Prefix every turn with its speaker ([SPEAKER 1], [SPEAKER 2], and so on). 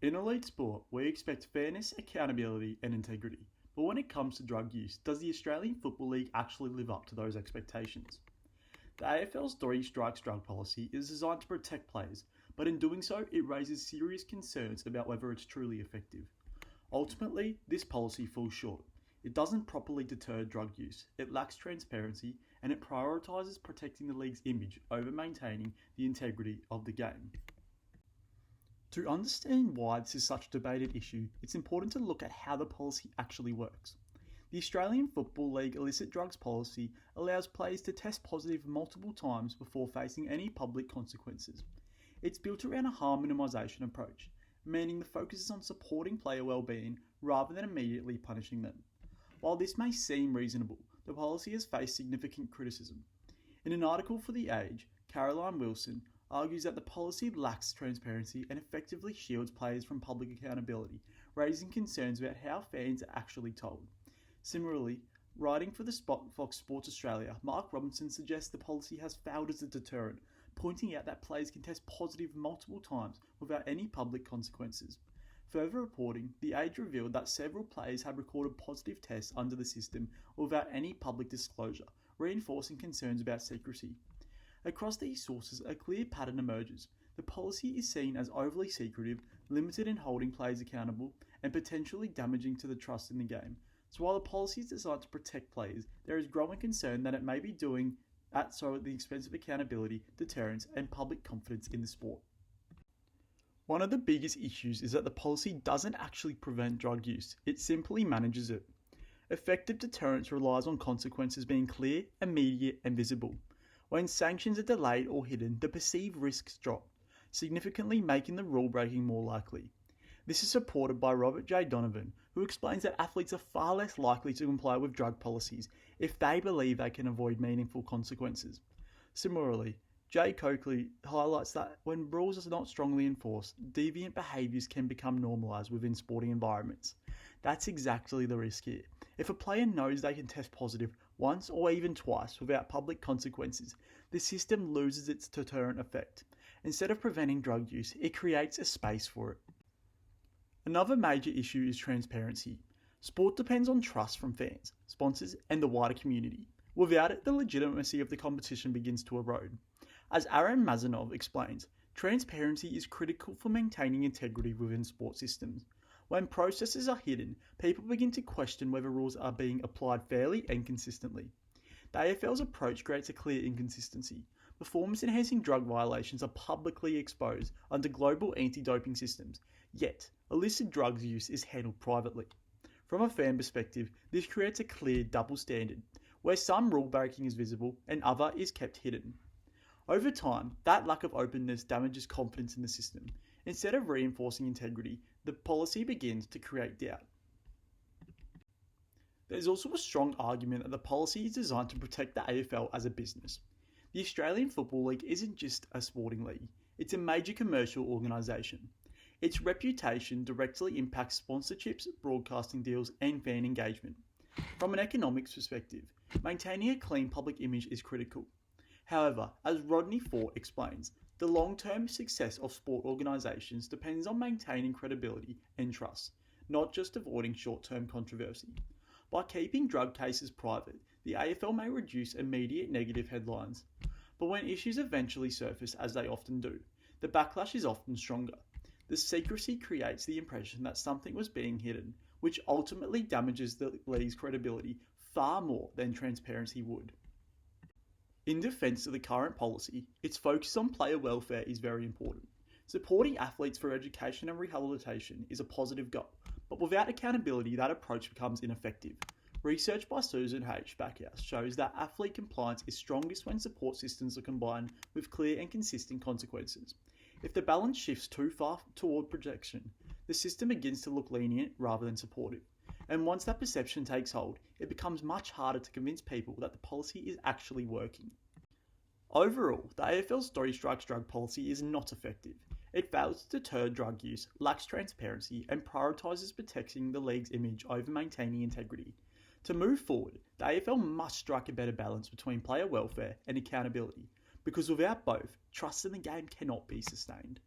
[SPEAKER 1] In elite sport, we expect fairness, accountability, and integrity. But when it comes to drug use, does the Australian Football League actually live up to those expectations? The AFL's three strikes drug policy is designed to protect players, but in doing so, it raises serious concerns about whether it's truly effective. Ultimately, this policy falls short. It doesn't properly deter drug use, it lacks transparency, and it prioritises protecting the league's image over maintaining the integrity of the game. To understand why this is such a debated issue, it's important to look at how the policy actually works. The Australian Football League illicit drugs policy allows players to test positive multiple times before facing any public consequences. It's built around a harm minimisation approach, meaning the focus is on supporting player well-being rather than immediately punishing them. While this may seem reasonable, the policy has faced significant criticism. In an article for The Age, Caroline Wilson argues that the policy lacks transparency and effectively shields players from public accountability, raising concerns about how fans are actually told. Similarly, writing for Fox Sports Australia, Mark Robinson suggests the policy has failed as a deterrent, pointing out that players can test positive multiple times without any public consequences. Further reporting, The Age revealed that several players had recorded positive tests under the system without any public disclosure, reinforcing concerns about secrecy. Across these sources, a clear pattern emerges. The policy is seen as overly secretive, limited in holding players accountable, and potentially damaging to the trust in the game. So while the policy is designed to protect players, there is growing concern that it may be doing so at the expense of accountability, deterrence, and public confidence in the sport. One of the biggest issues is that the policy doesn't actually prevent drug use, it simply manages it. Effective deterrence relies on consequences being clear, immediate, and visible. When sanctions are delayed or hidden, the perceived risks drop, significantly making the rule breaking more likely. This is supported by Robert J. Donovan, who explains that athletes are far less likely to comply with drug policies if they believe they can avoid meaningful consequences. Similarly, Jay Coakley highlights that when rules are not strongly enforced, deviant behaviours can become normalised within sporting environments. That's exactly the risk here. If a player knows they can test positive once or even twice without public consequences, the system loses its deterrent effect. Instead of preventing drug use, it creates a space for it. Another major issue is transparency. Sport depends on trust from fans, sponsors, and the wider community. Without it, the legitimacy of the competition begins to erode. As Aaron Mazanov explains, transparency is critical for maintaining integrity within sport systems. When processes are hidden, people begin to question whether rules are being applied fairly and consistently. The AFL's approach creates a clear inconsistency. Performance-enhancing drug violations are publicly exposed under global anti-doping systems, yet illicit drugs use is handled privately. From a fan perspective, this creates a clear double standard, where some rule breaking is visible and other is kept hidden. Over time, that lack of openness damages confidence in the system. Instead of reinforcing integrity, the policy begins to create doubt. There's also a strong argument that the policy is designed to protect the AFL as a business. The Australian Football League isn't just a sporting league, it's a major commercial organisation. Its reputation directly impacts sponsorships, broadcasting deals, and fan engagement. From an economics perspective, maintaining a clean public image is critical. However, as Rodney Fort explains, the long-term success of sport organisations depends on maintaining credibility and trust, not just avoiding short-term controversy. By keeping drug cases private, the AFL may reduce immediate negative headlines. But when issues eventually surface, as they often do, the backlash is often stronger. The secrecy creates the impression that something was being hidden, which ultimately damages the league's credibility far more than transparency would. In defence of the current policy, its focus on player welfare is very important. Supporting athletes for education and rehabilitation is a positive goal, but without accountability, that approach becomes ineffective. Research by Susan H. Backhouse shows that athlete compliance is strongest when support systems are combined with clear and consistent consequences. If the balance shifts too far toward protection, the system begins to look lenient rather than supportive. And once that perception takes hold, it becomes much harder to convince people that the policy is actually working. Overall, the AFL's three strikes drug policy is not effective. It fails to deter drug use, lacks transparency, and prioritises protecting the league's image over maintaining integrity. To move forward, the AFL must strike a better balance between player welfare and accountability, because without both, trust in the game cannot be sustained.